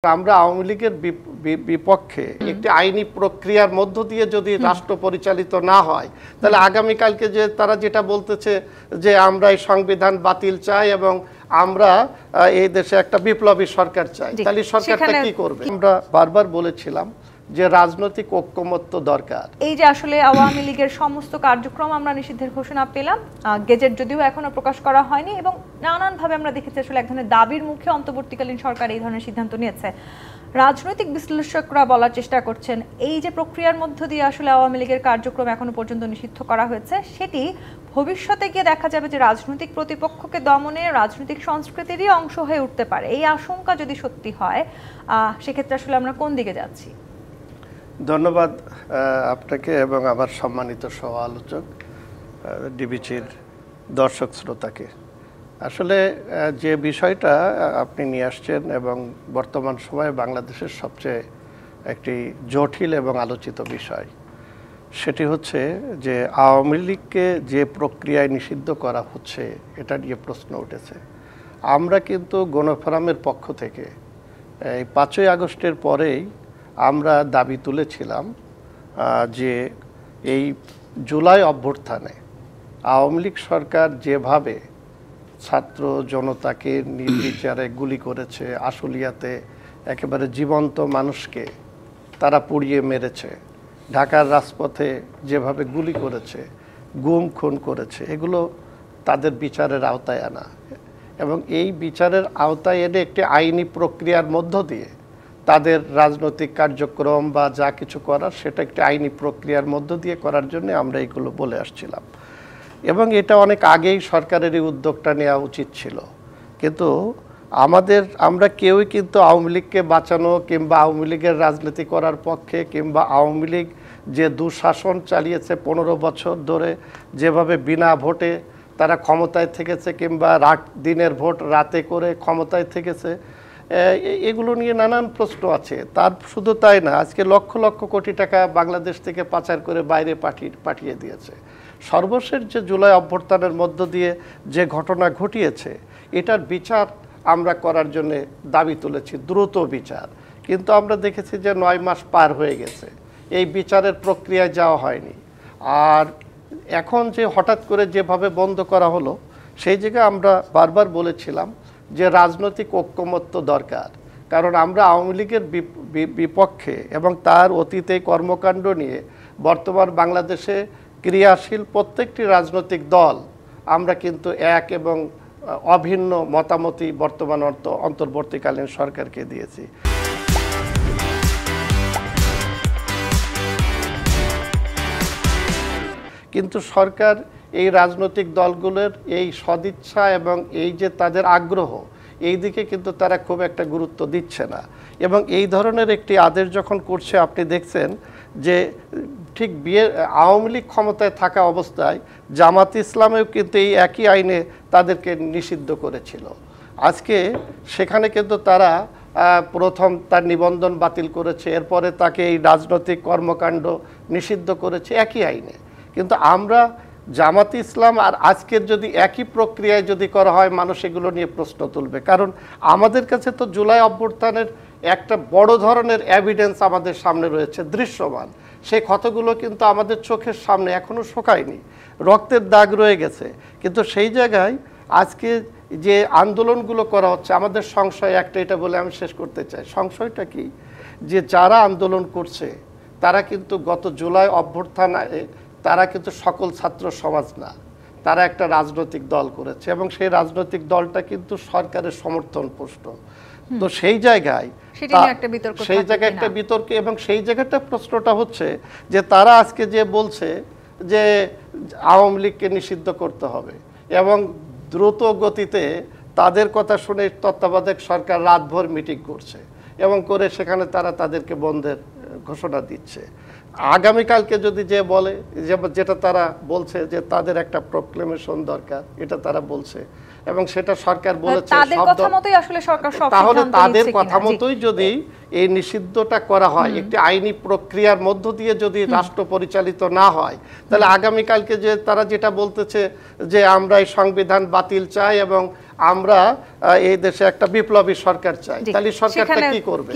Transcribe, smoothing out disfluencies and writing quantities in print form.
আমরা আওয়ামী লীগের বিপক্ষে একটি আইনি প্রক্রিয়ার মধ্য দিয়ে যদি রাষ্ট্র পরিচালিত না হয় তাহলে আগামীকালকে যে তারা যেটা বলতেছে যে আমরা এই সংবিধান বাতিল চাই এবং আমরা এই দেশে একটা বিপ্লবী সরকার চাই, তাহলে সরকারটা কি করবে? আমরা বারবার বলেছিলাম যে রাজনৈতিক ঐক্যমত্য দরকার। এই যে আসলে আওয়ামী লীগের সমস্ত কার্যক্রম আমরা নিষিদ্ধের ঘোষণা পেলাম, গেজেট যদিও এখনো প্রকাশ করা হয়নি এবং নানানভাবে আমরা দেখেছি আসলে এক ধরনের দাবির মুখে অন্তর্বর্তীকালীন সরকার এই ধরনের সিদ্ধান্ত নিয়েছে। রাজনৈতিক বিশ্লেষকরা বলার চেষ্টা করছেন এই যে প্রক্রিয়ার মধ্য দিয়ে আসলে আওয়ামী লীগের কার্যক্রম এখনো পর্যন্ত নিষিদ্ধ করা হয়েছে, সেটি ভবিষ্যতে গিয়ে দেখা যাবে যে রাজনৈতিক প্রতিপক্ষকে দমনে রাজনৈতিক সংস্কৃতিরই অংশ হয়ে উঠতে পারে। এই আশঙ্কা যদি সত্যি হয় সেক্ষেত্রে আসলে আমরা কোন দিকে যাচ্ছি? ধন্যবাদ আপনাকে এবং আমার সম্মানিত সহ আলোচক ডিবিসির দর্শক শ্রোতাকে। আসলে যে বিষয়টা আপনি নিয়ে আসছেন এবং বর্তমান সময়ে বাংলাদেশের সবচেয়ে একটি জটিল এবং আলোচিত বিষয়, সেটি হচ্ছে যে আওয়ামী লীগকে যে প্রক্রিয়ায় নিষিদ্ধ করা হচ্ছে এটা নিয়ে প্রশ্ন উঠেছে। আমরা কিন্তু গণফোরামের পক্ষ থেকে এই 5ই আগস্টের পরেই আমরা দাবি তুলেছিলাম যে এই জুলাই অভ্যুত্থানে আওয়ামী লীগ সরকার যেভাবে ছাত্র জনতাকে নির্বিচারে গুলি করেছে, আশুলিয়াতে একেবারে জীবন্ত মানুষকে তারা পুড়িয়ে মেরেছে, ঢাকার রাজপথে যেভাবে গুলি করেছে, গুম খুন করেছে, এগুলো তাদের বিচারের আওতায় আনা এবং এই বিচারের আওতায় এনে একটি আইনি প্রক্রিয়ার মধ্য দিয়ে তাদের রাজনৈতিক কার্যক্রম বা যা কিছু করার সেটা একটি আইনি প্রক্রিয়ার মধ্য দিয়ে করার জন্য আমরা এগুলো বলে আসছিলাম এবং এটা অনেক আগেই সরকারের এই উদ্যোগটা নেওয়া উচিত ছিল। কিন্তু আমরা কেউই কিন্তু আওয়ামী লীগকে বাঁচানো কিংবা আওয়ামী লীগের রাজনীতি করার পক্ষে কিংবা আওয়ামী লীগ যে দুঃশাসন চালিয়েছে 15 বছর ধরে, যেভাবে বিনা ভোটে তারা ক্ষমতায় থেকেছে কিংবা দিনের ভোট রাতে করে ক্ষমতায় থেকেছে, এগুলো নিয়ে নানান প্রশ্ন আছে। তার শুধু তাই না, আজকে লক্ষ লক্ষ কোটি টাকা বাংলাদেশ থেকে পাচার করে বাইরে পাঠিয়ে দিয়েছে। সর্বশেষ যে জুলাই অভ্যুত্থানের মধ্য দিয়ে যে ঘটনা ঘটিয়েছে এটার বিচার আমরা করার জন্য দাবি তুলেছি, দ্রুত বিচার। কিন্তু আমরা দেখেছি যে 9 মাস পার হয়ে গেছে, এই বিচারের প্রক্রিয়ায় যাওয়া হয়নি। আর এখন যে হঠাৎ করে যেভাবে বন্ধ করা হলো, সেই জায়গায় আমরা বারবার বলেছিলাম যে রাজনৈতিক ঐক্যমত্য দরকার। কারণ আমরা আওয়ামী লীগের বিপক্ষে এবং তার অতীতে কর্মকাণ্ড নিয়ে বর্তমান বাংলাদেশে ক্রিয়াশীল প্রত্যেকটি রাজনৈতিক দল আমরা কিন্তু এক এবং অভিন্ন মতামতই বর্তমান অন্তর্বর্তীকালীন সরকারকে দিয়েছি। কিন্তু সরকার এই রাজনৈতিক দলগুলোর এই সদিচ্ছা এবং এই যে তাদের আগ্রহ, এই দিকে কিন্তু তারা খুব একটা গুরুত্ব দিচ্ছে না এবং এই ধরনের একটি আদেশ যখন করছে, আপনি দেখছেন যে ঠিক আওয়ামী লীগ ক্ষমতায় থাকা অবস্থায় জামাত ইসলামেও কিন্তু এই একই আইনে তাদেরকে নিষিদ্ধ করেছিল। আজকে সেখানে কিন্তু তারা প্রথম তার নিবন্ধন বাতিল করেছে, এরপরে তাকে এই রাজনৈতিক কর্মকাণ্ড নিষিদ্ধ করেছে একই আইনে। কিন্তু আমরা জামাত ইসলাম আর আজকের যদি একই প্রক্রিয়ায় যদি করা হয়, মানুষ এগুলো নিয়ে প্রশ্ন তুলবে। কারণ আমাদের কাছে তো জুলাই অভ্যুত্থানের একটা বড় ধরনের এভিডেন্স আমাদের সামনে রয়েছে, দৃশ্যমান। সেই ক্ষতগুলো কিন্তু আমাদের চোখের সামনে এখনও শুকায়নি, রক্তের দাগ রয়ে গেছে। কিন্তু সেই জায়গায় আজকে যে আন্দোলনগুলো করা হচ্ছে, আমাদের সংশয় একটা, এটা বলে আমি শেষ করতে চাই। সংশয়টা কি? যে যারা আন্দোলন করছে তারা কিন্তু গত জুলাই অভ্যুত্থানে তারা কিন্তু সকল ছাত্র সমাজ না, তারা একটা রাজনৈতিক দল করেছে এবং সেই রাজনৈতিক দলটা কিন্তু সরকারের সমর্থন পুষ্ট। তো সেই জায়গায় একটা বিতর্ক এবং সেই জায়গাটা প্রশ্নটা হচ্ছে যে তারা আজকে যে বলছে যে আওয়ামী লীগকে নিষিদ্ধ করতে হবে এবং দ্রুত গতিতে তাদের কথা শুনে তত্ত্বাবধায়ক সরকার রাতভর মিটিং করছে এবং করে সেখানে তারা তাদেরকে বন্ধের ঘোষণা দিচ্ছে। আগামীকালকে যদি যে বলে যেটা তারা বলছে যে তাদের একটা প্রোক্লেমেশন দরকার, এটা তারা বলছে এবং সেটা সরকার বলেছে, তাহলে তাদের কথা মতোই যদি এই নিষিদ্ধটা করা হয়, একটি আইনি প্রক্রিয়ার মধ্য দিয়ে যদি রাষ্ট্র পরিচালিত না হয়, তাহলে আগামীকালকে যে তারা যেটা বলতেছে যে আমরা এই সংবিধান বাতিল চাই এবং আমরা এই দেশে একটা বিপ্লবী সরকার চাই, জি, তাহলে সরকারটা সেখানে কি করবে?